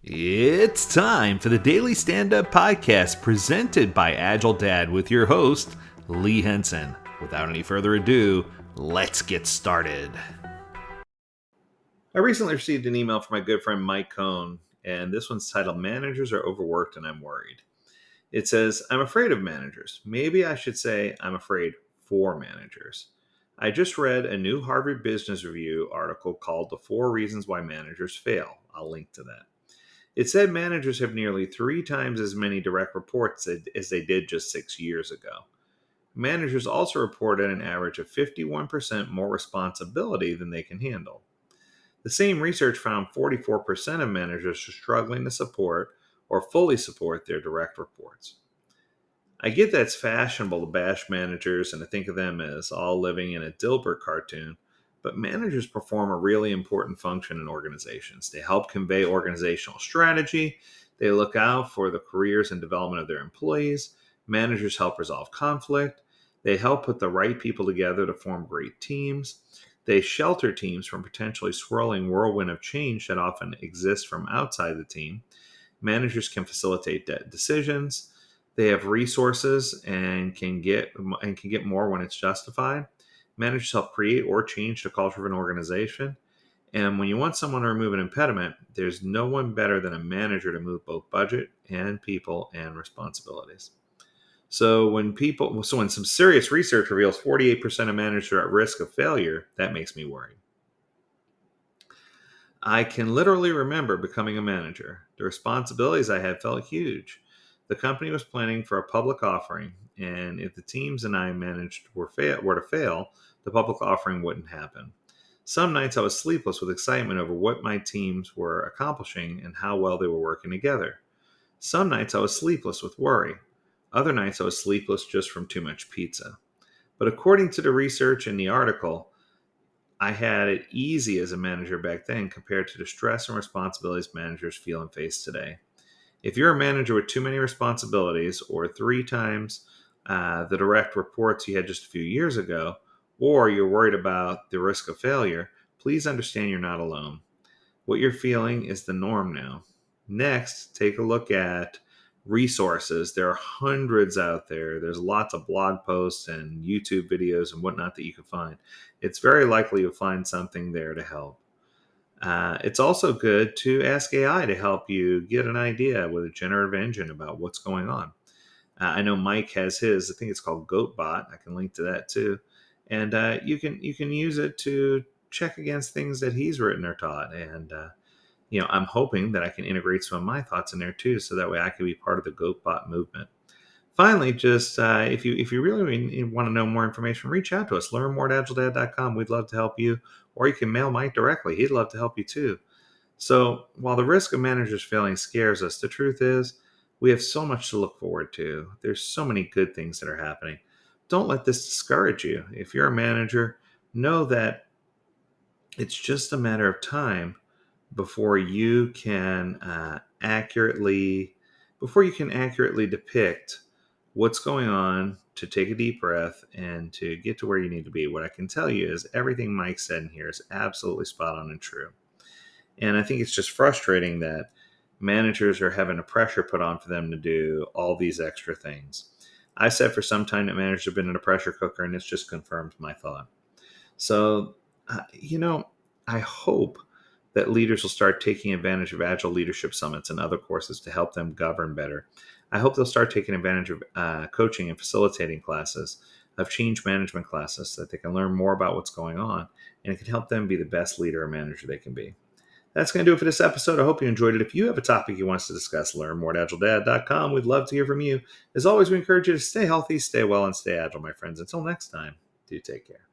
It's time for the Daily Stand Up Podcast presented by Agile Dad with your host, Lee Henson. Without any further ado, let's get started. I recently received an email from my good friend Mike Cohn, and this one's titled Managers Are Overworked and I'm Worried. It says, I'm afraid of managers. Maybe I should say I'm afraid for managers. I just read a new Harvard Business Review article called The 4 Reasons Why Managers Fail. I'll link to that. It said managers have nearly 3 times as many direct reports as they did just 6 years ago. Managers also reported an average of 51% more responsibility than they can handle. The same research found 44% of managers are struggling to support or fully support their direct reports. I get that it's fashionable to bash managers and to think of them as all living in a Dilbert cartoon, but managers perform a really important function in organizations. They help convey organizational strategy. They look out for the careers and development of their employees. Managers help resolve conflict. They help put the right people together to form great teams. They shelter teams from potentially swirling whirlwind of change that often exists from outside the team. Managers can facilitate decisions. They have resources and can get more when it's justified. Managers help create or change the culture of an organization. And when you want someone to remove an impediment, there's no one better than a manager to move both budget and people and responsibilities. So when some serious research reveals 48% of managers are at risk of failure, that makes me worried. I can literally remember becoming a manager. The responsibilities I had felt huge. The company was planning for a public offering, and if the teams and I managed were to fail, the public offering wouldn't happen. Some nights I was sleepless with excitement over what my teams were accomplishing and how well they were working together. Some nights I was sleepless with worry. Other nights I was sleepless just from too much pizza. But according to the research in the article, I had it easy as a manager back then compared to the stress and responsibilities managers feel and face today. If you're a manager with too many responsibilities or 3 times the direct reports you had just a few years ago, or you're worried about the risk of failure, please understand you're not alone. What you're feeling is the norm now. Next, take a look at resources. There are hundreds out there. There's lots of blog posts and YouTube videos and whatnot that you can find. It's very likely you'll find something there to help. It's also good to ask AI to help you get an idea with a generative engine about what's going on. I know Mike has his. I think it's called GoatBot. I can link to that too, and you can use it to check against things that he's written or taught. And I'm hoping that I can integrate some of my thoughts in there too, so that way I can be part of the GoatBot movement. Finally, just if you really want to know more information, reach out to us. Learn more at agiledad.com. We'd love to help you. Or you can mail Mike directly. He'd love to help you too. So while the risk of managers failing scares us, the truth is we have so much to look forward to. There's so many good things that are happening. Don't let this discourage you. If you're a manager, know that it's just a matter of time before you can accurately depict what's going on, to take a deep breath and to get to where you need to be. What I can tell you is everything Mike said in here is absolutely spot on and true. And I think it's just frustrating that managers are having a pressure put on for them to do all these extra things. I've said for some time that managers have been in a pressure cooker, and it's just confirmed my thought. So, I hope that leaders will start taking advantage of Agile Leadership Summits and other courses to help them govern better. I hope they'll start taking advantage of coaching and facilitating classes, of change management classes, so that they can learn more about what's going on, and it can help them be the best leader or manager they can be. That's going to do it for this episode. I hope you enjoyed it. If you have a topic you want us to discuss, learn more at agiledad.com. We'd love to hear from you. As always, we encourage you to stay healthy, stay well, and stay agile, my friends. Until next time, do take care.